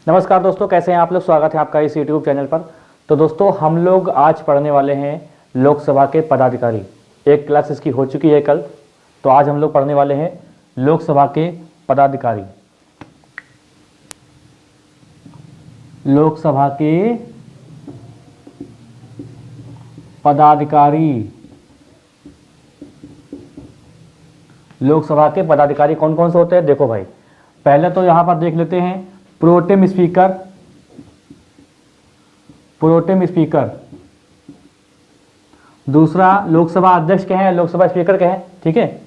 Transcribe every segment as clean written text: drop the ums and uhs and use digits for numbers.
नमस्कार दोस्तों, कैसे हैं आप लोग। स्वागत है आपका इस यूट्यूब चैनल पर। तो दोस्तों, हम लोग आज पढ़ने वाले हैं लोकसभा के पदाधिकारी। एक क्लास इसकी हो चुकी है कल, तो आज हम लोग पढ़ने वाले हैं लोकसभा के पदाधिकारी। लोकसभा के पदाधिकारी, लोकसभा के पदाधिकारी कौन कौन से होते हैं। देखो भाई, पहले तो यहां पर देख लेते हैं प्रोटेम स्पीकर। प्रोटेम स्पीकर, दूसरा लोकसभा अध्यक्ष के हैं, लोकसभा स्पीकर के हैं, ठीक है।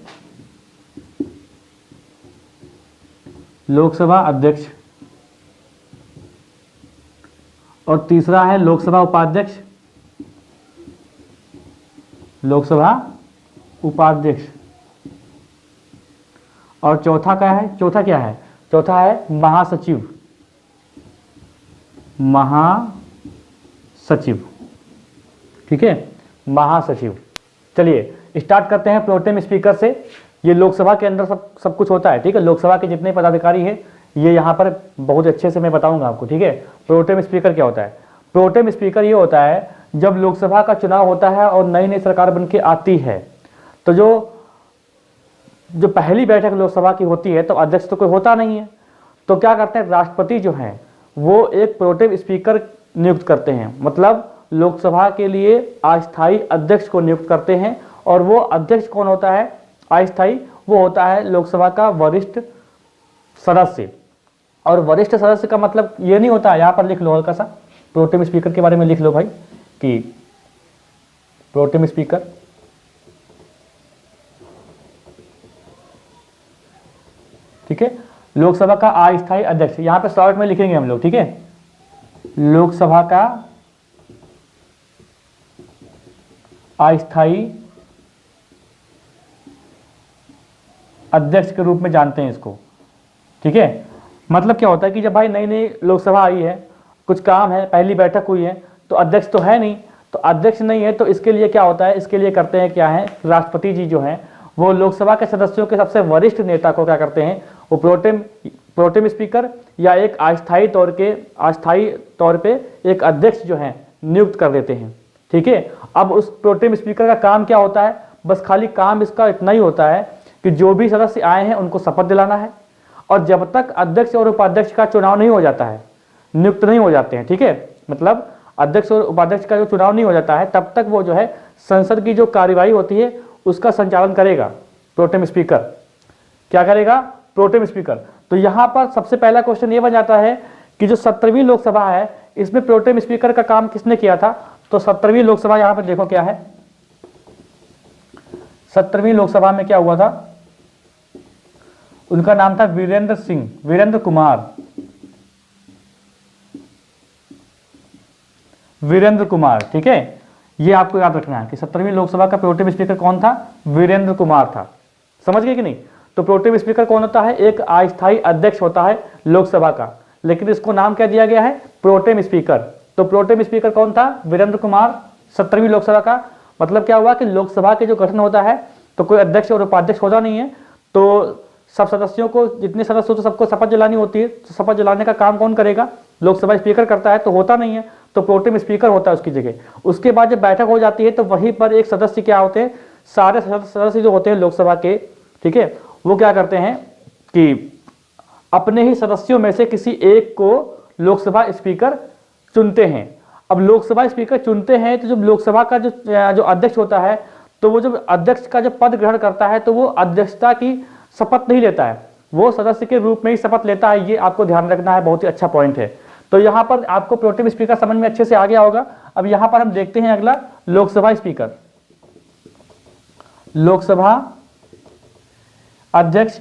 लोकसभा अध्यक्ष, और तीसरा है लोकसभा उपाध्यक्ष। लोकसभा उपाध्यक्ष, और चौथा क्या है, चौथा है महासचिव। महासचिव, ठीक है, महासचिव। चलिए स्टार्ट करते हैं प्रोटेम स्पीकर से। ये लोकसभा के अंदर सब कुछ होता है, ठीक है। लोकसभा के जितने पदाधिकारी हैं ये यहाँ पर बहुत अच्छे से मैं बताऊंगा आपको, ठीक है। प्रोटेम स्पीकर क्या होता है। प्रोटेम स्पीकर ये होता है जब लोकसभा का चुनाव होता है और नई नई सरकार बनके आती है, तो जो पहली बैठक लोकसभा की होती है तो अध्यक्ष तो कोई होता नहीं है, तो क्या करते हैं, राष्ट्रपति जो हैं वो एक प्रोटेम स्पीकर नियुक्त करते हैं। मतलब लोकसभा के लिए अस्थायी अध्यक्ष को नियुक्त करते हैं, और वो अध्यक्ष कौन होता है अस्थायी, वो होता है लोकसभा का वरिष्ठ सदस्य। और वरिष्ठ सदस्य का मतलब ये नहीं होता, यहाँ पर लिख लो हल्का सा, प्रोटेम स्पीकर के बारे में लिख लो भाई कि प्रोटेम स्पीकर ठीक है, लोकसभा का अस्थायी अध्यक्ष। यहां पे शॉर्ट में लिखेंगे हम लोग, ठीक है। लोकसभा का अस्थायी अध्यक्ष के रूप में जानते हैं इसको, ठीक है। मतलब क्या होता है कि जब भाई नई नई लोकसभा आई है, कुछ काम है, पहली बैठक हुई है, तो अध्यक्ष तो है नहीं, तो अध्यक्ष नहीं है, तो इसके लिए क्या होता है, इसके लिए करते हैं क्या है, राष्ट्रपति जी जो हैं वो लोकसभा के सदस्यों के सबसे वरिष्ठ नेता को क्या करते हैं, वो प्रोटेम स्पीकर या एक अस्थायी तौर पे एक अध्यक्ष जो है नियुक्त कर देते हैं, ठीक है। अब उस प्रोटेम स्पीकर का काम क्या होता है, बस खाली काम इसका इतना ही होता है कि जो भी सदस्य आए हैं उनको शपथ दिलाना है, और जब तक अध्यक्ष और उपाध्यक्ष का चुनाव नहीं हो जाता है, नियुक्त नहीं हो जाते हैं, ठीक है, मतलब अध्यक्ष और उपाध्यक्ष का जो चुनाव नहीं हो जाता है, तब तक वो जो है संसद की जो कार्यवाही होती है उसका संचालन करेगा प्रोटेम स्पीकर। क्या करेगा, प्रोटेम स्पीकर। तो यहां पर सबसे पहला क्वेश्चन ये बन जाता है कि जो 17वीं लोकसभा है इसमें प्रोटेम स्पीकर का काम किसने किया था। तो 17वीं लोकसभा यहां पर देखो क्या है, 17वीं लोकसभा में क्या हुआ था, उनका नाम था वीरेंद्र कुमार, ठीक है। ये आपको याद रखना है कि 17वीं लोकसभा का प्रोटेम स्पीकर कौन था, वीरेंद्र कुमार था। समझ गए कि नहीं। तो प्रोटेम स्पीकर कौन होता है, एक अस्थायी अध्यक्ष होता है लोकसभा का, लेकिन इसको नाम क्या दिया गया है, प्रोटेम स्पीकर। तो प्रोटेम स्पीकर कौन था, वीरेंद्र कुमार, 17वीं लोकसभा का। मतलब क्या हुआ कि लोकसभा के जो गठन होता है तो कोई अध्यक्ष और उपाध्यक्ष होता नहीं है, तो सब सदस्यों को, जितने सदस्य होते सबको शपथ दिलानी होती है, तो शपथ दिलाने का काम कौन करेगा, लोकसभा स्पीकर करता है, तो होता नहीं है, तो प्रोटेम स्पीकर होता है उसकी जगह। उसके बाद जब बैठक हो जाती है तो वहीं पर एक सदस्य क्या होते हैं, सारे सदस्य जो होते हैं लोकसभा के, ठीक है, वो क्या करते हैं कि अपने ही सदस्यों में से किसी एक को लोकसभा स्पीकर चुनते हैं। अब लोकसभा स्पीकर चुनते हैं तो जब लोकसभा का जो अध्यक्ष होता है, तो वो जब अध्यक्ष का जब पद ग्रहण करता है तो वो अध्यक्षता की शपथ नहीं लेता है, वो सदस्य के रूप में ही शपथ लेता है। ये आपको ध्यान रखना है, बहुत ही अच्छा पॉइंट है। तो यहाँ पर आपको प्रोटेम स्पीकर समझ में अच्छे से आ गया होगा। अब यहाँ पर हम देखते हैं अगला लोकसभा स्पीकर। लोकसभा अध्यक्ष,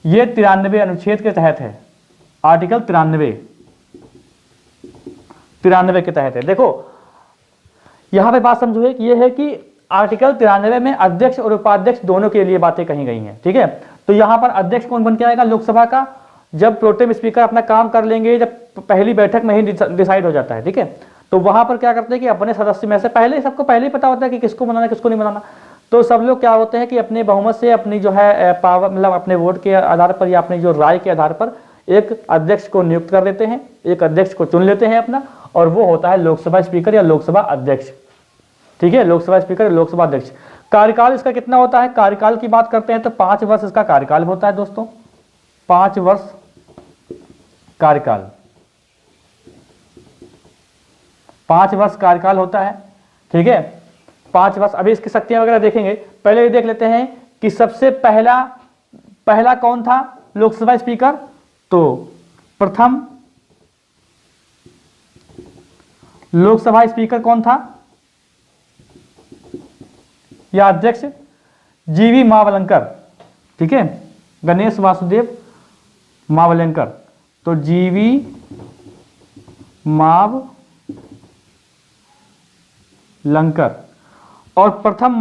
ये 93 अनुच्छेद के तहत है, आर्टिकल 93 के तहत है। देखो यहां पे बात समझो कि ये है कि आर्टिकल 93 में अध्यक्ष और उपाध्यक्ष दोनों के लिए बातें कही गई हैं, ठीक है। तो यहां पर अध्यक्ष कौन बन के आएगा लोकसभा का, जब प्रोटेम स्पीकर अपना काम कर लेंगे, जब पहली बैठक में ही डिसाइड हो जाता है, ठीक है। तो वहां पर क्या करते हैं कि अपने सदस्य में से सबको पहले ही पता होता है कि किसको बनाना किसको नहीं बनाना, तो सब लोग क्या होते हैं कि अपने बहुमत से अपनी जो है पावर, मतलब अपने वोट के आधार पर या अपनी जो राय के आधार पर एक अध्यक्ष को नियुक्त कर देते हैं, एक अध्यक्ष को चुन लेते हैं अपना, और वो होता है लोकसभा स्पीकर या लोकसभा अध्यक्ष। ठीक है, लोकसभा स्पीकर, लोकसभा अध्यक्ष। कार्यकाल इसका कितना होता है? कार्यकाल की बात करते हैं तो 5 वर्ष इसका कार्यकाल होता है दोस्तों, 5 वर्ष कार्यकाल, 5 वर्ष कार्यकाल होता है। ठीक है, 5 वर्ष। अभी इसकी शक्तियां वगैरह देखेंगे, पहले ये देख लेते हैं कि सबसे पहला कौन था लोकसभा स्पीकर। तो प्रथम लोकसभा स्पीकर कौन था या अध्यक्ष? जीवी मावलंकर। ठीक है, गणेश वासुदेव मावलंकर। तो जीवी मावलंकर। और प्रथम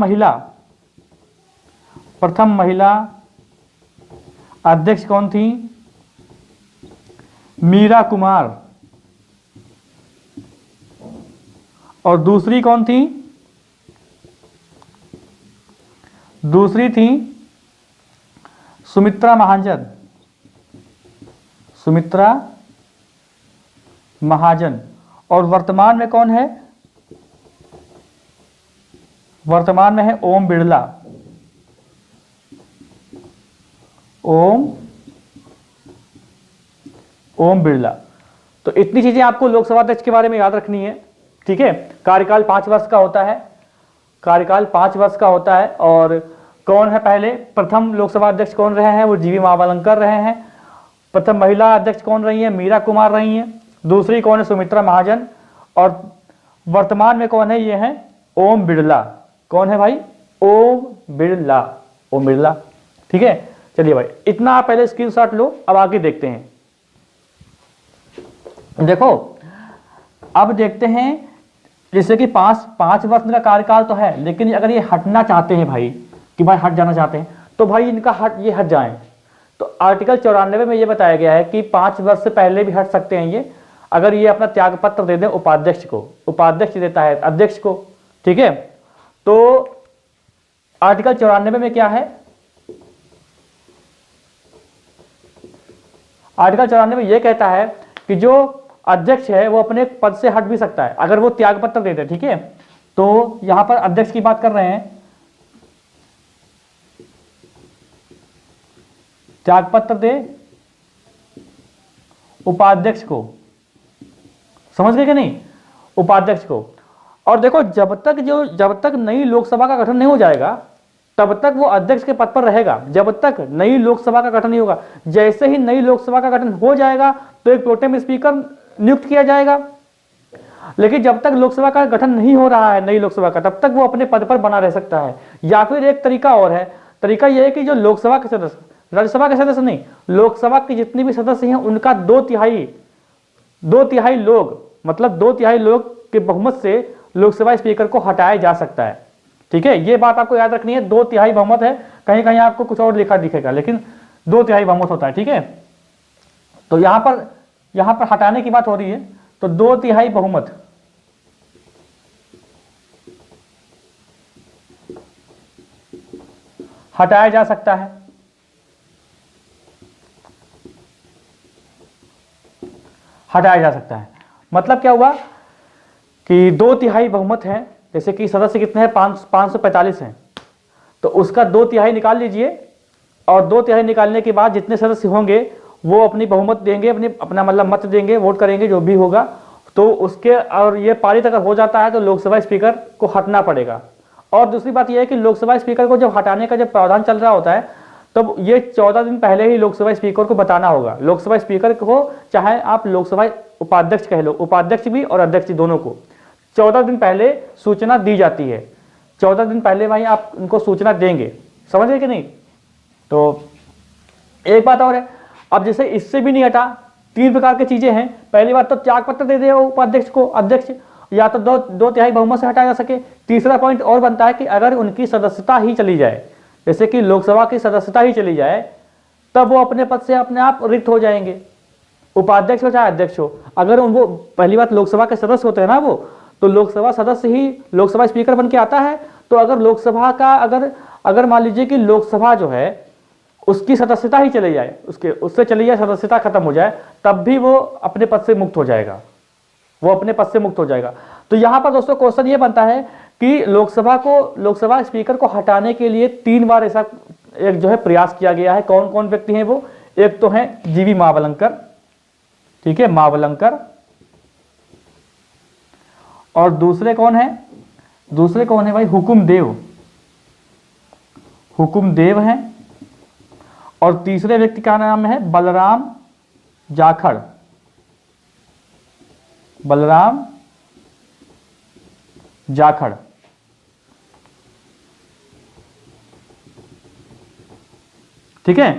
महिला अध्यक्ष कौन थी? मीरा कुमार। और दूसरी कौन थी? दूसरी थी सुमित्रा महाजन। सुमित्रा महाजन। और वर्तमान में कौन है? वर्तमान में है ओम बिड़ला। ओम बिड़ला। तो इतनी चीजें आपको लोकसभा अध्यक्ष के बारे में याद रखनी है। ठीक है, कार्यकाल 5 वर्ष का होता है, कार्यकाल 5 वर्ष का होता है। और कौन है पहले प्रथम लोकसभा अध्यक्ष कौन रहे हैं? वो जीवी मावलंकर रहे हैं। प्रथम महिला अध्यक्ष कौन रही है? मीरा कुमार रही हैं। दूसरी कौन है? सुमित्रा महाजन। और वर्तमान में कौन है? ये है ओम बिड़ला। कौन है भाई? ओम बिड़ला। ओम बिड़ला। ठीक है, चलिए भाई इतना आप पहले स्क्रीनशॉट लो, अब आगे देखते हैं। देखो अब देखते हैं, जैसे कि 5 वर्ष का कार्यकाल तो है, लेकिन अगर ये हटना चाहते हैं भाई, कि भाई हट जाना चाहते हैं, तो भाई इनका ये हट जाएं। तो आर्टिकल 94 में ये बताया गया है कि 5 वर्ष से पहले भी हट सकते हैं ये, अगर ये अपना त्याग पत्र दे दें उपाध्यक्ष को। उपाध्यक्ष देता है अध्यक्ष को। ठीक है, तो आर्टिकल 94 में क्या है? आर्टिकल 94 में यह कहता है कि जो अध्यक्ष है वो अपने पद से हट भी सकता है अगर वो त्याग पत्र दे दे। ठीक है, तो यहां पर अध्यक्ष की बात कर रहे हैं, त्याग पत्र दे उपाध्यक्ष को। समझ गए कि नहीं? उपाध्यक्ष को। और देखो जब तक नई लोकसभा का गठन नहीं हो जाएगा तब तक वो अध्यक्ष के पद पर रहेगा, जब तक नई लोकसभा का गठन नहीं होगा। जैसे ही नई लोकसभा का गठन हो जाएगा तो एक प्रोटेम स्पीकर नियुक्त किया जाएगा। लेकिन जब तक लोकसभा का गठन नहीं हो रहा है नई लोकसभा का, तब तक वो अपने पद पर बना रह सकता है। या फिर एक तरीका और है, तरीका यह है कि जो लोकसभा के सदस्य, राज्यसभा के सदस्य नहीं, लोकसभा के जितने भी सदस्य हैं उनका 2/3 लोग, मतलब 2/3 लोग के बहुमत से लोकसभा स्पीकर को हटाया जा सकता है। ठीक है, ये बात आपको याद रखनी है। 2/3 बहुमत है, कहीं कहीं आपको कुछ और लिखा दिखेगा, लेकिन 2/3 बहुमत होता है। ठीक है, तो यहां पर हटाने की बात हो रही है, तो 2/3 बहुमत हटाया जा सकता है। हटाया जा सकता है मतलब क्या हुआ कि 2/3 बहुमत है, जैसे कि सदस्य कितने हैं? 545 हैं, तो उसका 2/3 निकाल लीजिए। और 2/3 निकालने के बाद जितने सदस्य होंगे वो अपनी बहुमत देंगे, अपना मतलब मत देंगे, वोट करेंगे, जो भी होगा। तो उसके, और ये पारित अगर हो जाता है तो लोकसभा स्पीकर को हटना पड़ेगा। और दूसरी बात यह है कि लोकसभा स्पीकर को जब हटाने का जब प्रावधान चल रहा होता है तब ये 14 दिन पहले ही लोकसभा स्पीकर को बताना होगा। लोकसभा स्पीकर को, चाहे आप लोकसभा उपाध्यक्ष कह लो, उपाध्यक्ष भी और अध्यक्ष दोनों को 14 दिन पहले सूचना दी जाती है। 14 दिन पहले भाई आप उनको सूचना देंगे। समझ गए कि नहीं? तो एक बात और है, अब जैसे इससे भी नहीं हटा, 3 प्रकार की चीजें हैं। पहली बात तो त्याग पत्र दे दे उपाध्यक्ष को अध्यक्ष, या तो 2/3 बहुमत से हटाया जा सके। तीसरा पॉइंट और बनता है कि अगर उनकी सदस्यता ही चली जाए, जैसे कि लोकसभा की सदस्यता ही चली जाए, तब वो अपने पद से अपने आप रिक्त हो जाएंगे, उपाध्यक्ष हो चाहे अध्यक्ष हो। अगर उनको, पहली बात लोकसभा के सदस्य होते हैं ना वो, तो लोकसभा सदस्य ही लोकसभा स्पीकर बन के आता है, तो अगर लोकसभा का अगर मान लीजिए कि लोकसभा जो है उसकी सदस्यता ही चली जाए, उससे चली जाए, सदस्यता खत्म हो जाए, तब भी वो अपने पद से मुक्त हो जाएगा, वो अपने पद से मुक्त हो जाएगा। तो यहां पर दोस्तों क्वेश्चन ये बनता है कि लोकसभा स्पीकर को हटाने के लिए 3 बार ऐसा एक जो है प्रयास किया गया है। कौन कौन व्यक्ति हैं वो? एक तो है जीवी मावलंकर, ठीक है, मावलंकर, और दूसरे कौन है भाई? हुकुमदेव हैं, और तीसरे व्यक्ति का नाम है बलराम जाखड़, ठीक है।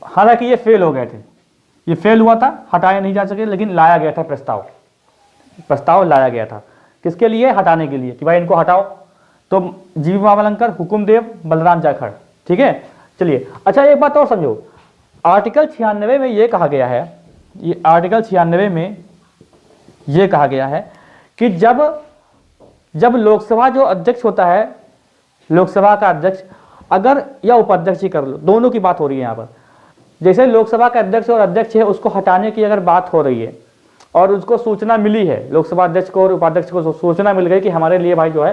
हालांकि ये फेल हो गए थे, ये फेल हुआ था, हटाया नहीं जा सके, लेकिन लाया गया था प्रस्ताव लाया गया था। किसके लिए? हटाने के लिए, कि भाई इनको हटाओ। तो जीवी मावलंकर, हुकुमदेव, बलराम जाखड़, ठीक है। चलिए, अच्छा एक बात और समझो, आर्टिकल 96 में ये कहा गया है, ये आर्टिकल 96 में ये कहा गया है कि जब लोकसभा जो अध्यक्ष होता है, लोकसभा का अध्यक्ष अगर, या उपाध्यक्ष ही कर लो, दोनों की बात हो रही है यहाँ पर। जैसे लोकसभा का अध्यक्ष और अध्यक्ष है, उसको हटाने की अगर बात हो रही है और उसको सूचना मिली है, लोकसभा अध्यक्ष को और उपाध्यक्ष को सूचना मिल गई कि हमारे लिए भाई जो है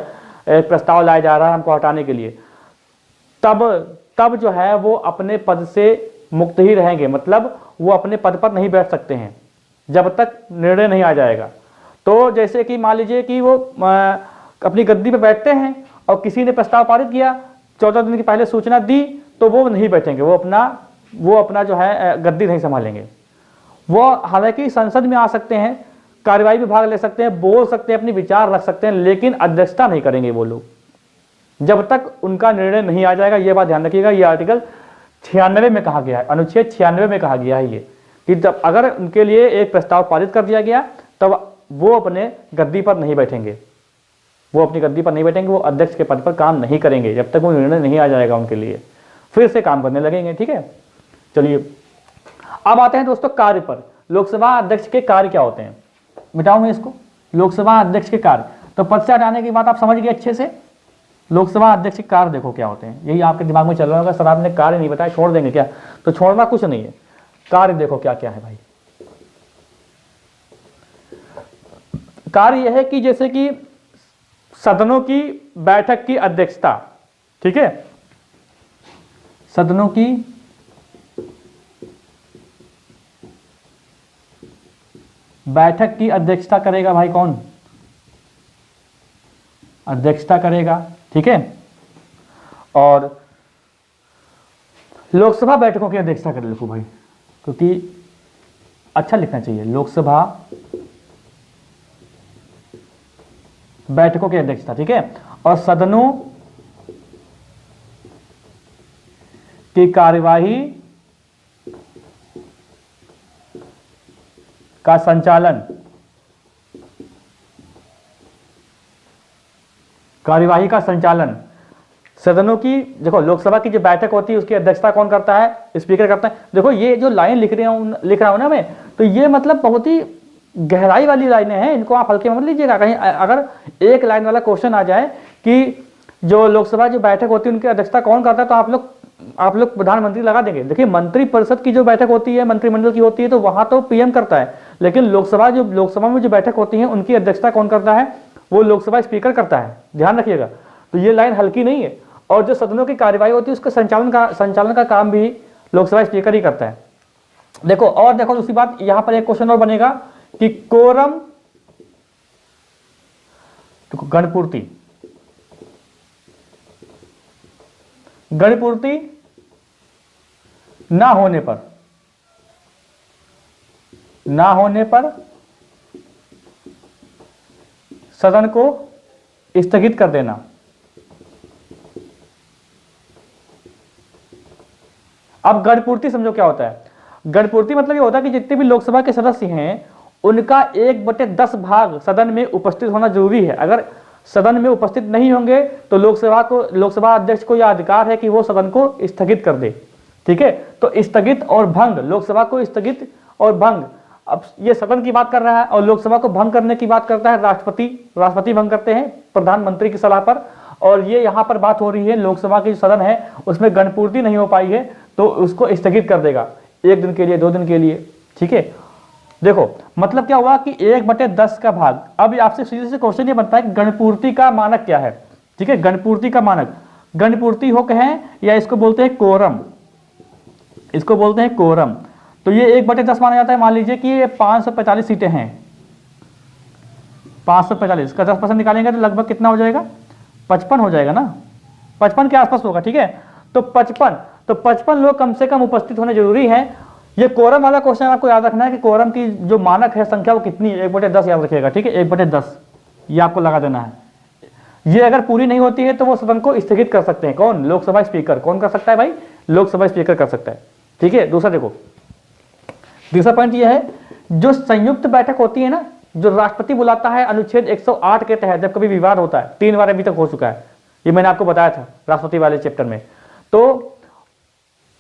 एक प्रस्ताव लाया जा रहा है हमको हटाने के लिए, तब जो है वो अपने पद से मुक्त ही रहेंगे। मतलब वो अपने पद पर नहीं बैठ सकते हैं जब तक निर्णय नहीं आ जाएगा। तो जैसे कि मान लीजिए कि वो अपनी गद्दी पर बैठते हैं और किसी ने प्रस्ताव पारित किया, 14 दिन की पहले सूचना दी, तो वो नहीं बैठेंगे, वो अपना जो है गद्दी नहीं संभालेंगे। वो हालांकि संसद में आ सकते हैं, कार्यवाही में भाग ले सकते हैं, बोल सकते हैं, अपने विचार रख सकते हैं, लेकिन अध्यक्षता नहीं करेंगे वो लोग जब तक उनका निर्णय नहीं आ जाएगा। ये बात ध्यान रखिएगा, ये आर्टिकल 96 में कहा गया है, अनुच्छेद 96 में कहा गया है ये, कि जब अगर उनके लिए एक प्रस्ताव पारित कर दिया गया तब वो अपने गद्दी पर नहीं बैठेंगे, वो अपनी गद्दी पर नहीं बैठेंगे, वो अध्यक्ष के पद पर काम नहीं करेंगे जब तक वो निर्णय नहीं आ जाएगा उनके लिए, फिर से काम करने लगेंगे, ठीक है। चलिए अब आते हैं दोस्तों कार्य पर। लोकसभा अध्यक्ष के कार्य क्या होते हैं? मिटाऊं मैं इसको, लोकसभा अध्यक्ष के कार्य। तो पद से हटाने की बात आप समझ गए अच्छे से। लोकसभा अध्यक्ष के कार्य देखो क्या होते हैं, यही आपके दिमाग में चल रहा होगा, सर आपने कार्य नहीं बताया, छोड़ देंगे क्या? तो छोड़ना कुछ नहीं है, कार्य देखो क्या क्या है भाई। कार्य यह है कि जैसे कि सदनों की बैठक की अध्यक्षता, ठीक है, सदनों की बैठक की अध्यक्षता करेगा भाई कौन? अध्यक्षता करेगा, ठीक है। और लोकसभा बैठकों की अध्यक्षता कर लिखो भाई, क्योंकि अच्छा लिखना चाहिए, लोकसभा बैठकों की अध्यक्षता, ठीक है। और सदनों की कार्यवाही का संचालन, कार्यवाही का संचालन सदनों की, देखो लोकसभा की जो बैठक होती है उसकी अध्यक्षता कौन करता है? स्पीकर करता है। देखो ये जो लाइन लिख रहा हूं ना मैं, तो ये मतलब बहुत ही गहराई वाली लाइनें हैं, इनको आप हल्के में मत लीजिएगा। कहीं अगर एक लाइन वाला क्वेश्चन आ जाए कि जो लोकसभा जो बैठक होती है उनकी अध्यक्षता कौन करता है, तो आप लोग प्रधानमंत्री लगा देंगे। देखिए मंत्री परिषद की जो बैठक होती है, मंत्रिमंडल की होती है, तो वहां तो पीएम करता है, लेकिन लोकसभा में जो बैठक होती है उनकी अध्यक्षता कौन करता है? वो लोकसभा स्पीकर करता है, ध्यान रखिएगा। तो ये लाइन हल्की नहीं है। और जो सदनों की कार्यवाही होती है उसका संचालन का काम भी लोकसभा स्पीकर ही करता है। देखो और देखो दूसरी बात, यहां पर एक क्वेश्चन और बनेगा कि कोरम, गणपूर्ति ना होने पर सदन को स्थगित कर देना। अब गणपूर्ति समझो क्या होता है। गणपूर्ति मतलब ये होता है कि जितने भी लोकसभा के सदस्य हैं उनका 1/10 भाग सदन में उपस्थित होना जरूरी है। अगर सदन में उपस्थित नहीं होंगे तो लोकसभा अध्यक्ष को यह अधिकार है कि वो सदन को स्थगित कर दे, ठीक है। तो स्थगित और भंग, लोकसभा को स्थगित और भंग, अब ये सदन की बात कर रहा है और लोकसभा को भंग करने की बात करता है राष्ट्रपति भंग करते हैं प्रधानमंत्री की सलाह पर। और ये यहाँ पर बात हो रही है लोकसभा की जो सदन है उसमें गणपूर्ति नहीं हो पाई है तो उसको स्थगित कर देगा 1 दिन के लिए, 2 दिन के लिए, ठीक है। देखो मतलब क्या हुआ कि 1/10 का भाग। अब आपसे सीधे से क्वेश्चन ये बनता है कि गणपूर्ति का मानक क्या है, ठीक है। गणपूर्ति का मानक, गणपूर्ति हो कहें या इसको बोलते हैं कोरम, इसको बोलते हैं कोरम। तो ये 1/10 माना जाता है। मान लीजिए कि ये 545 सीटें हैं, 545 का 10% निकालेंगे तो लगभग कितना हो जाएगा, 55 हो जाएगा ना, 55 के आसपास होगा, ठीक है। तो 55 लोग कम से कम उपस्थित होने जरूरी है। ये कोरम वाला क्वेश्चन आपको याद रखना है कि कोरम की जो मानक है संख्या वो कितनी है, 1/10 याद रखिएगा, ठीक है, 1/10 ये आपको लगा देना है। ये अगर पूरी नहीं होती है तो वो सदन को स्थगित कर सकते हैं, कौन, लोकसभा स्पीकर। कौन कर सकता है भाई, लोकसभा स्पीकर कर सकता है, ठीक है। दूसरा देखो, दूसरा पॉइंट ये है जो संयुक्त बैठक होती है ना, जो राष्ट्रपति बुलाता है अनुच्छेद 108 के तहत जब कभी विवाद होता है, 3 बार अभी तक हो चुका है, ये मैंने आपको बताया था राष्ट्रपति वाले चैप्टर में। तो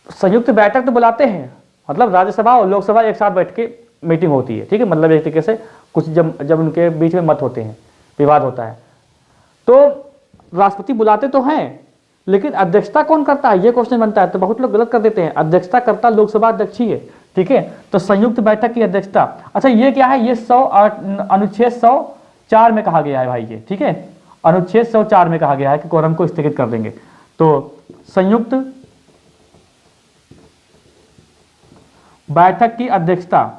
संयुक्त बैठक तो बुलाते हैं, मतलब राज्यसभा और लोकसभा एक साथ बैठ के मीटिंग होती है, ठीक है, मतलब एक तरीके से कुछ जब उनके बीच में मत होते हैं, विवाद होता है, तो राष्ट्रपति बुलाते तो हैं लेकिन अध्यक्षता कौन करता है, ये क्वेश्चन बनता है। तो बहुत लोग गलत कर देते हैं, अध्यक्षता करता लोकसभा अध्यक्ष ही है, ठीक है। तो संयुक्त बैठक की अध्यक्षता, अच्छा ये क्या है, ये अनुच्छेद 104 में कहा गया है भाई ये, ठीक है, अनुच्छेद 104 में कहा गया है कि कोरम को स्थगित कर देंगे। तो संयुक्त बैठक की अध्यक्षता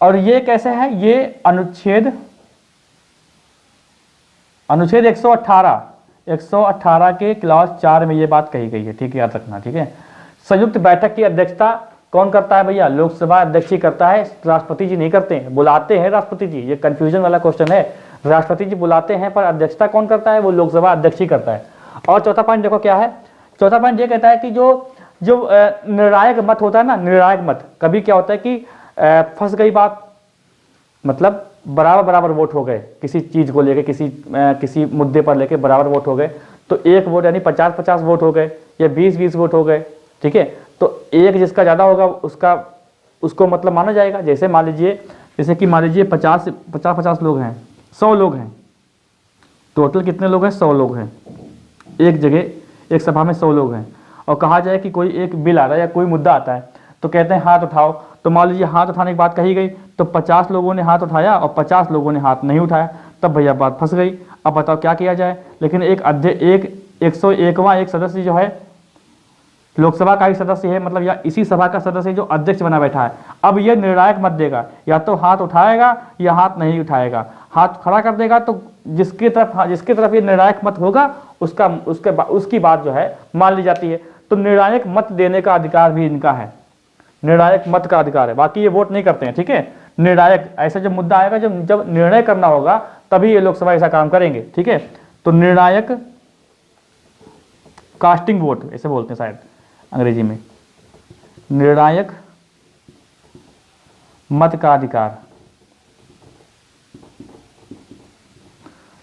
और ये कैसे है, ये अनुच्छेद 118 के क्लॉज 4 में ये बात कही गई है, ठीक है, याद रखना, ठीक है। संयुक्त बैठक की अध्यक्षता कौन करता है भैया, लोकसभा अध्यक्ष ही करता है, राष्ट्रपति जी नहीं करते हैं, बुलाते हैं राष्ट्रपति जी। ये कंफ्यूजन वाला क्वेश्चन है, राष्ट्रपति जी बुलाते हैं पर अध्यक्षता कौन करता है, वो लोकसभा अध्यक्ष ही करता है। और चौथा पॉइंट देखो क्या है, चौथा पॉइंट ये कहता है कि जो निर्णायक मत होता है ना, निर्णायक मत, कभी क्या होता है कि फंस गई बात, मतलब बराबर वोट हो गए किसी चीज को लेके, किसी मुद्दे पर लेके बराबर वोट हो गए, तो एक वोट यानी 50-50 वोट हो गए या 20-20 वोट हो गए, ठीक है। तो एक जिसका ज्यादा होगा उसको मतलब माना जाएगा। जैसे मान लीजिए 50 लोग हैं, 100 लोग हैं, टोटल कितने लोग हैं, 100 लोग हैं, एक जगह एक सभा में 100 लोग हैं, और कहा जाए कि कोई एक बिल आ रहा है या कोई मुद्दा आता है तो कहते हैं हाथ उठाओ। तो मान लीजिए हाथ उठाने की बात कही गई तो 50 लोगों ने हाथ उठाया और 50 लोगों ने हाथ नहीं उठाया, तब भैया बात फंस गई। अब बताओ क्या किया जाए। लेकिन एक 101वां एक सदस्य जो है लोकसभा का ही सदस्य है, मतलब या इसी सभा का सदस्य जो अध्यक्ष बना बैठा है, अब ये निर्णायक मत देगा, या तो हाथ उठाएगा या हाथ नहीं उठाएगा। हाथ खड़ा कर देगा तो जिसकी तरफ ये निर्णायक मत होगा उसकी बात जो है मान ली जाती है। तो निर्णायक मत देने का अधिकार भी इनका है, निर्णायक मत का अधिकार है, बाकी ये वोट नहीं करते हैं, ठीक है। निर्णायक ऐसा जब मुद्दा आएगा, जब निर्णय करना होगा तभी ये लोकसभा ऐसा काम करेंगे, ठीक है। तो निर्णायक कास्टिंग वोट ऐसे बोलते हैं शायद अंग्रेजी में, निर्णायक मत का अधिकार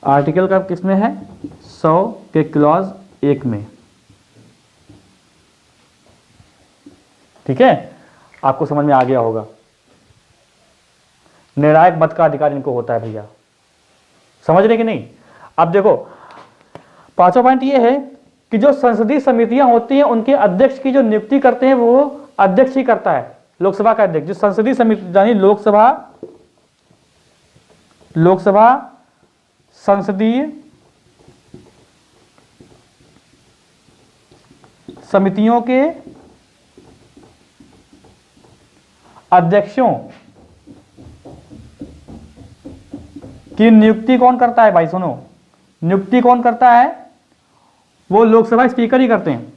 आर्टिकल का किसमें है, 100 के क्लॉज 1 में, ठीक है। आपको समझ में आ गया होगा, निर्णायक मत का अधिकार इनको होता है भैया, समझ रहे कि नहीं। अब देखो पांचवा पॉइंट ये है कि जो संसदीय समितियां होती हैं उनके अध्यक्ष की जो नियुक्ति करते हैं वो अध्यक्ष ही करता है, लोकसभा का अध्यक्ष। जो संसदीय समिति यानी लोकसभा संसदीय समितियों के अध्यक्षों की नियुक्ति कौन करता है भाई, सुनो, नियुक्ति कौन करता है, वो लोकसभा स्पीकर ही करते हैं,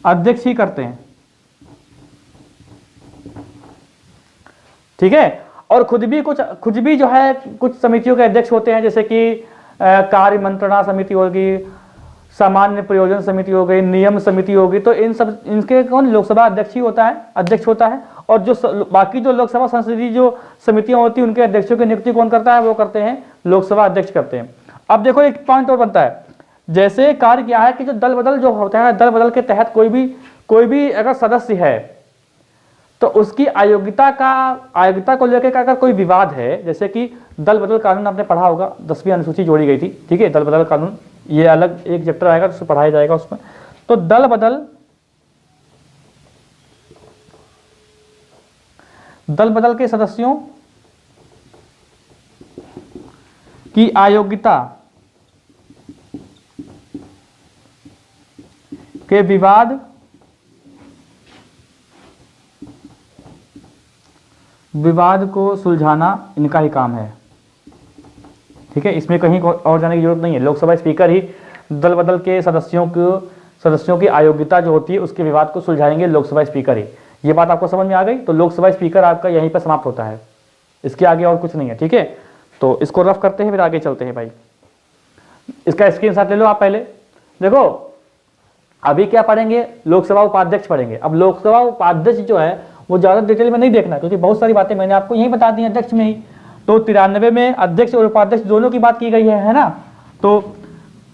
अध्यक्ष ही करते हैं, ठीक है। और खुद भी जो है कुछ समितियों के अध्यक्ष होते हैं, जैसे कि कार्य मंत्रणा समिति होगी, सामान्य प्रयोजन समिति हो गई, नियम समिति होगी, तो इनके कौन लोकसभा अध्यक्ष होता है। और जो बाकी जो लोकसभा संसदीय जो समितियां होती हैं उनके अध्यक्षों की नियुक्ति कौन करता है, वो करते हैं लोकसभा अध्यक्ष करते हैं। अब देखो एक पॉइंट और बनता है, जैसे कार्य क्या है कि जो दल बदल जो होता है, दल बदल के तहत कोई भी अगर सदस्य है, तो उसकी अयोग्यता को लेकर अगर कोई विवाद है, जैसे कि दल बदल कानून आपने पढ़ा होगा, 10वीं अनुसूची जोड़ी गई थी, ठीक है, दल बदल कानून, ये अलग एक चैप्टर आएगा तो पढ़ाया जाएगा उसमें। तो दल बदल के सदस्यों की अयोग्यता के विवाद को सुलझाना इनका ही काम है, ठीक है, इसमें कहीं और जाने की जरूरत नहीं है। लोकसभा स्पीकर ही दल बदल के सदस्यों की अयोग्यता जो होती है उसके विवाद को सुलझाएंगे लोकसभा स्पीकर ही। ये बात आपको समझ में आ गई? तो लोकसभा स्पीकर आपका यहीं पर समाप्त होता है, इसके आगे और कुछ नहीं है, ठीक है। तो इसको रफ करते हैं, फिर आगे चलते हैं भाई। इसका स्क्रीनशॉट ले लो आप। पहले देखो अभी क्या पढ़ेंगे, लोकसभा उपाध्यक्ष पढ़ेंगे। अब लोकसभा उपाध्यक्ष जो है वो ज़्यादा डिटेल में नहीं देखना, क्योंकि बहुत सारी बातें मैंने आपको यहीं बता दी अध्यक्ष में ही। तो 93 में अध्यक्ष और उपाध्यक्ष दोनों की बात की गई है ना। तो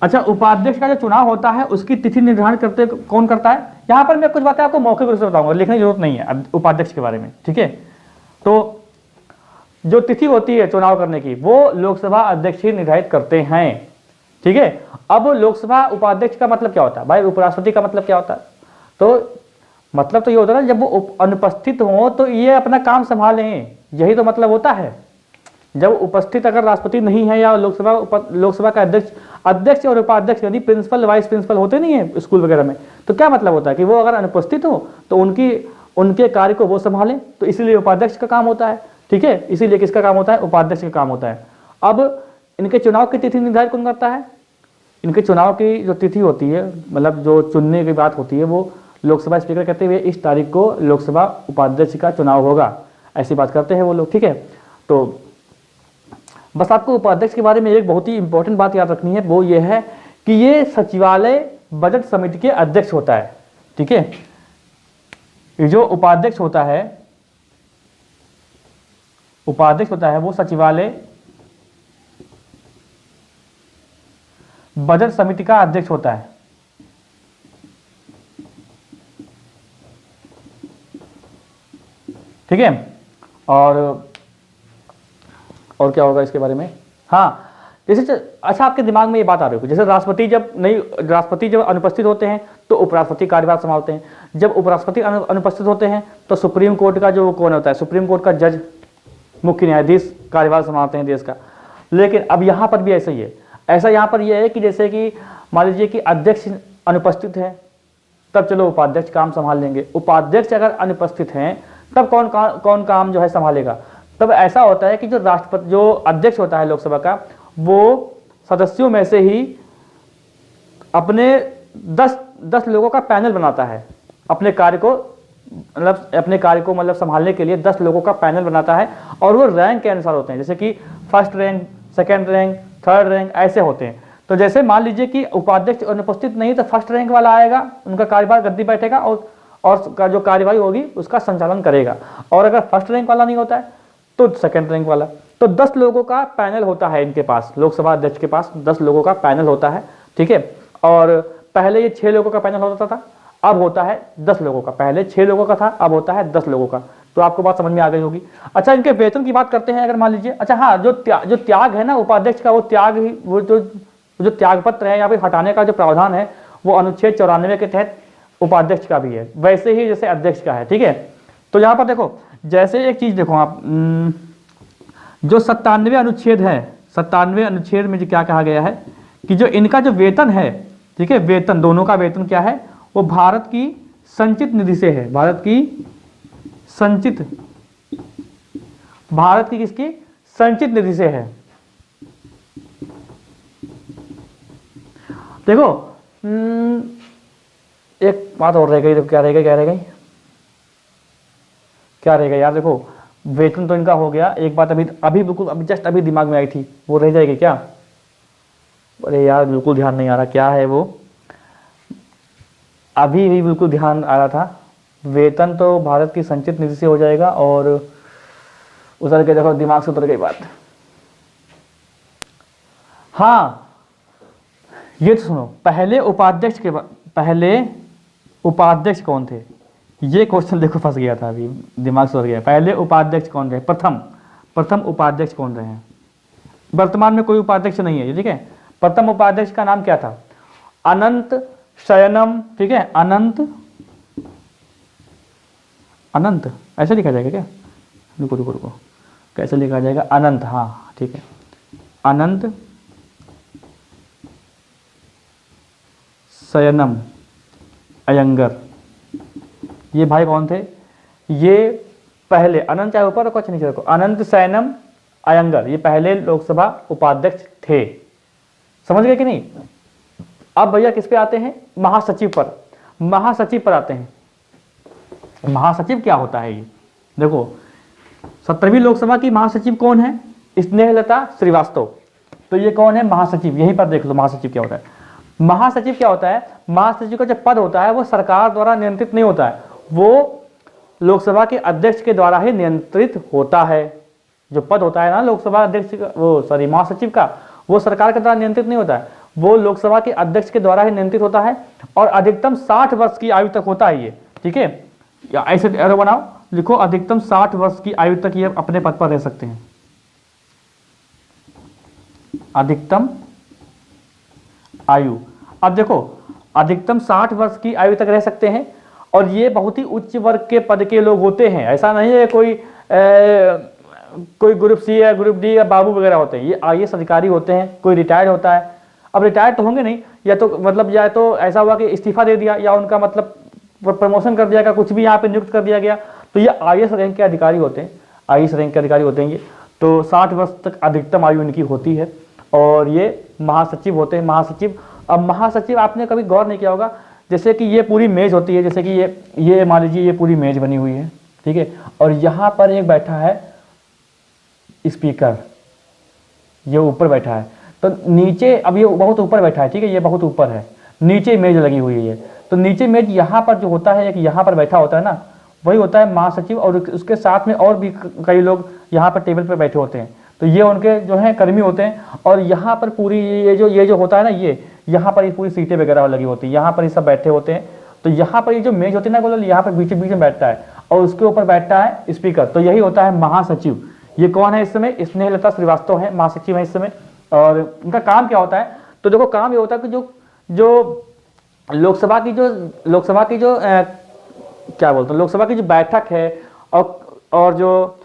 अच्छा, उपाध्यक्ष का जो चुनाव होता है उसकी तिथि निर्धारण कौन करता है? यहाँ पर मैं कुछ बातें आपको मौखिक रूप से बताऊंगा, लिखने की जरूरत नहीं है उपाध्यक्ष के बारे में, ठीक है। तो जो तिथि होती है चुनाव करने की वो लोकसभा अध्यक्ष ही निर्धारित करते हैं, ठीक है। अब लोकसभा उपाध्यक्ष का मतलब क्या होता है भाई? उपराष्ट्रपति का मतलब क्या होता है? तो मतलब तो ये होता है ना, जब वो अनुपस्थित हो तो ये अपना काम संभालें, यही तो मतलब होता है। जब उपस्थित अगर राष्ट्रपति नहीं है या लोकसभा का अध्यक्ष और उपाध्यक्ष यानी प्रिंसिपल वाइस प्रिंसिपल होते नहीं है स्कूल वगैरह में, तो क्या मतलब होता है कि वो अगर अनुपस्थित हो तो उनके कार्य को वो संभालें, तो इसीलिए उपाध्यक्ष का काम होता है, ठीक है। इसीलिए किसका काम होता है? उपाध्यक्ष का काम होता है। अब इनके चुनाव की तिथि निर्धारित कौन करता है? इनके चुनाव की जो तिथि होती है, मतलब जो चुनने की बात होती है, वो लोकसभा स्पीकर कहते हुए इस तारीख को लोकसभा उपाध्यक्ष का चुनाव होगा, ऐसी बात करते हैं वो लोग, ठीक है। तो बस आपको उपाध्यक्ष के बारे में एक बहुत ही इंपॉर्टेंट बात याद रखनी है, वो ये है कि ये सचिवालय बजट समिति के अध्यक्ष होता है, ठीक है। ये जो उपाध्यक्ष होता है वो सचिवालय बजट समिति का अध्यक्ष होता है, ठीक है। और क्या होगा इसके बारे में? हाँ, जैसे अच्छा आपके दिमाग में ये बात आ रही है, जैसे राष्ट्रपति जब अनुपस्थित होते हैं तो उपराष्ट्रपति कार्यभार संभालते हैं, जब उपराष्ट्रपति अनुपस्थित होते हैं तो सुप्रीम कोर्ट का जो कौन होता है, सुप्रीम कोर्ट का जज, मुख्य न्यायाधीश कार्यभार संभालते हैं देश का। लेकिन अब यहाँ पर भी ऐसा ही है। ऐसा यहाँ पर यह है कि जैसे कि मान लीजिए कि अध्यक्ष अनुपस्थित है, तब चलो उपाध्यक्ष काम संभाल लेंगे। उपाध्यक्ष अगर अनुपस्थित हैं तब कौन काम जो है संभालेगा? तब ऐसा होता है कि जो अध्यक्ष होता है लोकसभा का, वो सदस्यों में से ही अपने 10 लोगों का पैनल बनाता है, अपने कार्य को मतलब संभालने के लिए 10 लोगों का पैनल बनाता है, और वो रैंक के अनुसार होते हैं, जैसे कि first rank, second rank, third rank, ऐसे होते हैं। तो जैसे मान लीजिए कि उपाध्यक्ष अनुपस्थित नहीं तो फर्स्ट रैंक वाला आएगा, उनका कार्यभार गद्दी बैठेगा और का जो कार्यवाही होगी उसका संचालन करेगा। और अगर फर्स्ट रैंक वाला नहीं होता है तो सेकंड रैंक वाला। तो 10 लोगों का पैनल होता है इनके पास, लोकसभा अध्यक्ष के पास 10 लोगों का पैनल होता है, ठीक है। और पहले ये 6 लोगों का पैनल होता था, अब होता है 10 लोगों का। पहले 6 लोगों का था, अब होता है 10 लोगों का। तो आपको बात समझ में आ गई होगी। अच्छा, इनके वेतन की बात करते हैं अगर मान लीजिए। अच्छा हाँ, जो त्याग है ना उपाध्यक्ष का, वो जो त्याग पत्र है या फिर हटाने का जो प्रावधान है वो अनुच्छेद 94 के तहत उपाध्यक्ष का भी है, वैसे ही जैसे अध्यक्ष का है, ठीक है। तो यहाँ पर देखो, जैसे एक चीज देखो आप, जो 97 अनुच्छेद है, 97 अनुच्छेद में जो क्या कहा गया है कि जो इनका जो वेतन है, ठीक है, वेतन दोनों का वेतन क्या है, वो भारत की संचित निधि से है। भारत की किसकी संचित निधि से है। देखो एक बात और रह गई, तो क्या रह गई यार। देखो वेतन तो इनका हो गया, एक बात अभी बिल्कुल जस्ट अभी दिमाग में आई थी, वो रह जाएगी क्या? अरे यार बिल्कुल ध्यान नहीं आ रहा, क्या है वो, अभी भी बिल्कुल ध्यान आ रहा था। वेतन तो भारत की संचित निधि से हो जाएगा, और उतर के देखो दिमाग से उतर गई बात। हाँ ये तो सुनो, पहले उपाध्यक्ष कौन थे? ये क्वेश्चन देखो फंस गया था, अभी दिमाग से उड़ गया। पहले उपाध्यक्ष कौन रहे, प्रथम उपाध्यक्ष कौन रहे हैं? वर्तमान में कोई उपाध्यक्ष नहीं है, ठीक है। प्रथम उपाध्यक्ष का नाम क्या था? अनंत शयनम, ठीक है। अनंत ऐसे लिखा जाएगा क्या? रुको रुको रुको, कैसे लिखा जाएगा? अनंत, हाँ ठीक है, अनंत शयनम अयंगर। ये भाई कौन थे? ये पहले, अनंत चाहे ऊपर रखो नीचे रखो, अनंत शयनम अयंगर, ये पहले लोकसभा उपाध्यक्ष थे। समझ गए कि नहीं? अब भैया किस पे आते हैं? महासचिव पर। महासचिव पर आते हैं। महासचिव क्या होता है? ये देखो, 17वीं लोकसभा की महासचिव कौन है? स्नेहलता श्रीवास्तव। तो ये कौन है? महासचिव। यहीं पर देख लो महासचिव क्या होता है। महासचिव क्या होता है? महासचिव का जो पद होता है वो सरकार द्वारा नियंत्रित नहीं होता है, वो लोकसभा के अध्यक्ष के द्वारा ही नियंत्रित होता है। जो पद होता है ना लोकसभा अध्यक्ष का, वो सॉरी महासचिव का, वो सरकार के द्वारा नियंत्रित नहीं होता है, वो लोकसभा के अध्यक्ष के द्वारा ही नियंत्रित होता है। और अधिकतम 60 वर्ष की आयु तक होता है ये, ठीक है। या ऐसे एरो बनाओ, लिखो अधिकतम 60 वर्ष की आयु तक ये अपने पद पर रह सकते हैं। अधिकतम आयु, अब देखो अधिकतम 60 वर्ष की आयु तक रह सकते हैं, और ये बहुत ही उच्च वर्ग के पद के लोग होते हैं। ऐसा नहीं है कोई ग्रुप सी या ग्रुप डी या बाबू वगैरह होते हैं, ये आईएएस अधिकारी होते हैं। कोई रिटायर्ड होता है, अब रिटायर्ड तो होंगे नहीं, या तो मतलब या तो ऐसा हुआ कि इस्तीफा दे दिया, या उनका मतलब प्रमोशन कर दिया गया, कुछ भी यहाँ पे नियुक्त कर दिया गया, तो ये आईएएस रैंक के अधिकारी होते हैं। आईएएस रैंक के अधिकारी होते हैं ये। तो 60 वर्ष तक अधिकतम आयु इनकी होती है, और ये महासचिव होते हैं। महासचिव, अब महासचिव आपने कभी गौर नहीं किया होगा, जैसे कि ये पूरी मेज होती है, जैसे कि ये मान लीजिए ये पूरी मेज बनी हुई है, ठीक है, और यहाँ पर एक बैठा है स्पीकर, ये ऊपर बैठा है, तो नीचे, अब ये बहुत ऊपर बैठा है, ठीक है, ये बहुत ऊपर है, नीचे मेज लगी हुई है, तो नीचे मेज यहाँ पर जो होता है, एक यहाँ पर बैठा होता है ना, वही होता है महासचिव, और उसके साथ में और भी कई लोग यहाँ पर टेबल पर बैठे होते हैं, तो ये उनके जो है कर्मी होते हैं। और यहाँ पर पूरी ये जो होता है ना, ये यहाँ पर ये पूरी सीटें वगैरह लगी होती है, यहाँ पर ये सब बैठे होते हैं। तो यहाँ पर ये जो मेज होती है ना गोल, यहाँ पर बीच बीच में बैठता है, और उसके ऊपर बैठता है स्पीकर, तो यही होता है महासचिव। ये कौन है इस समय? स्नेहलता श्रीवास्तव है, महासचिव है इस समय। और उनका काम क्या होता है? तो देखो काम ये होता है कि जो लोकसभा की जो क्या बोलते हैं, लोकसभा की जो बैठक है और जो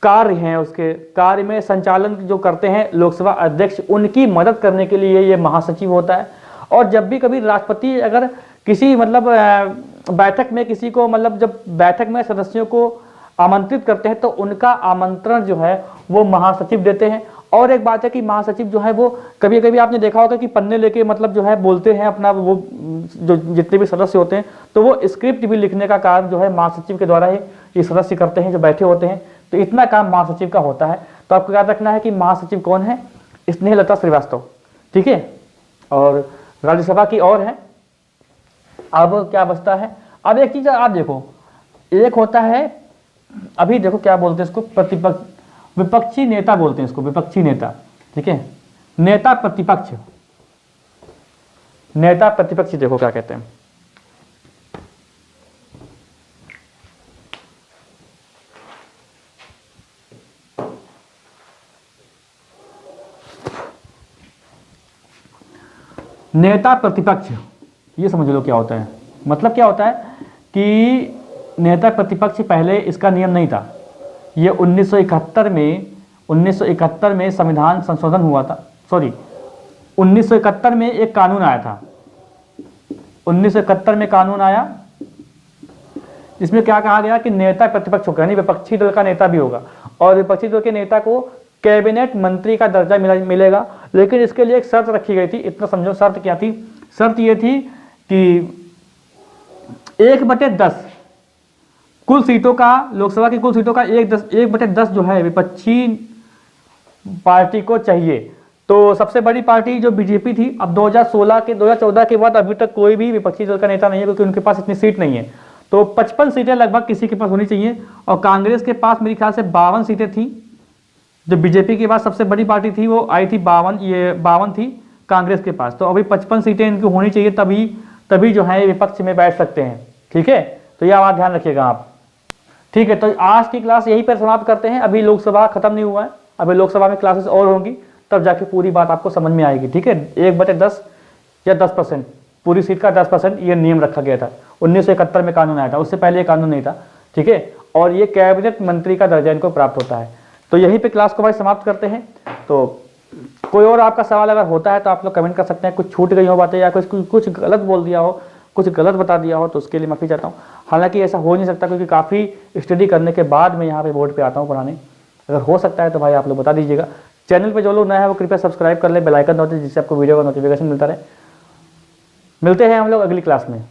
कार्य हैं, उसके कार्य में संचालन जो करते हैं लोकसभा अध्यक्ष, उनकी मदद करने के लिए ये महासचिव होता है। और जब भी कभी राष्ट्रपति अगर किसी मतलब बैठक में किसी को, मतलब जब बैठक में सदस्यों को आमंत्रित करते हैं, तो उनका आमंत्रण जो है वो महासचिव देते हैं। और एक बात है कि महासचिव जो है वो कभी कभी आपने देखा होगा कि पन्ने लेके मतलब जो है बोलते हैं अपना, वो जो जितने भी सदस्य होते हैं, तो वो स्क्रिप्ट भी लिखने का काम जो है महासचिव के द्वारा ही ये सदस्य करते हैं जो बैठे होते हैं। तो इतना काम महासचिव का होता है। तो आपको याद रखना है कि महासचिव कौन है? स्नेहलता श्रीवास्तव, ठीक है। और राज्यसभा की और है। अब क्या बचता है? अब एक चीज आप देखो, एक होता है, अभी देखो क्या बोलते हैं इसको, प्रतिपक्ष, विपक्षी नेता बोलते हैं इसको, विपक्षी नेता, ठीक है। नेता प्रतिपक्ष, नेता प्रतिपक्ष देखो क्या कहते हैं। नेता प्रतिपक्ष, ये समझ लो क्या होता है। मतलब क्या होता है कि नेता प्रतिपक्ष, पहले इसका नियम नहीं था। ये 1971 में संविधान संशोधन हुआ था, सॉरी 1971 में एक कानून आया था। 1971 में कानून आया, जिसमें क्या कहा गया कि नेता प्रतिपक्ष होगा, यानी विपक्षी दल का नेता भी होगा, और विपक्षी दल के नेता को कैबिनेट मंत्री का दर्जा मिलेगा। लेकिन इसके लिए एक शर्त रखी गई थी, इतना समझो शर्त क्या थी। शर्त ये थी कि 1/10 कुल सीटों का, लोकसभा की कुल सीटों का 1/10 जो है विपक्षी पार्टी को चाहिए। तो सबसे बड़ी पार्टी जो बीजेपी थी, अब 2014 के बाद अभी तक कोई भी विपक्षी दल का नेता नहीं है, क्योंकि उनके पास इतनी सीट नहीं है। तो 55 सीटें लगभग किसी के पास होनी चाहिए। और कांग्रेस के पास मेरे ख्याल से 52 सीटें थी। जो बीजेपी के पास सबसे बड़ी पार्टी थी वो आई थी 52 थी कांग्रेस के पास। तो अभी 55 सीटें इनकी होनी चाहिए, तभी जो है विपक्ष में बैठ सकते हैं, ठीक है। तो यह बात ध्यान रखिएगा आप। ठीक है, तो आज की क्लास यहीं पर समाप्त करते हैं। अभी लोकसभा खत्म नहीं हुआ है, अभी लोकसभा में क्लासेस और होंगी, तब जाके पूरी बात आपको समझ में आएगी। ठीक है, 1/10 या 10%, पूरी सीट का 10% ये नियम रखा गया था। 1971 में कानून आया था, उससे पहले ये कानून नहीं था। ठीक है, और ये कैबिनेट मंत्री का दर्जा इनको प्राप्त होता है। तो यहीं पे क्लास को भाई समाप्त करते हैं। तो कोई और आपका सवाल अगर होता है तो आप लोग कमेंट कर सकते हैं। कुछ छूट गई हो बातें या कुछ गलत बोल दिया हो, कुछ गलत बता दिया हो, तो उसके लिए माफ़ी चाहता हूँ। हालांकि ऐसा हो नहीं सकता, क्योंकि काफ़ी स्टडी करने के बाद मैं यहाँ पे बोर्ड पे आता हूँ पढ़ाने। अगर हो सकता है तो भाई आप लोग बता दीजिएगा। चैनल पे जो लोग नए हैं वो कृपया सब्सक्राइब कर ले, बेल आइकन दबा दे, जिससे आपको वीडियो का नोटिफिकेशन मिलता रहे। मिलते हैं हम लोग अगली क्लास में।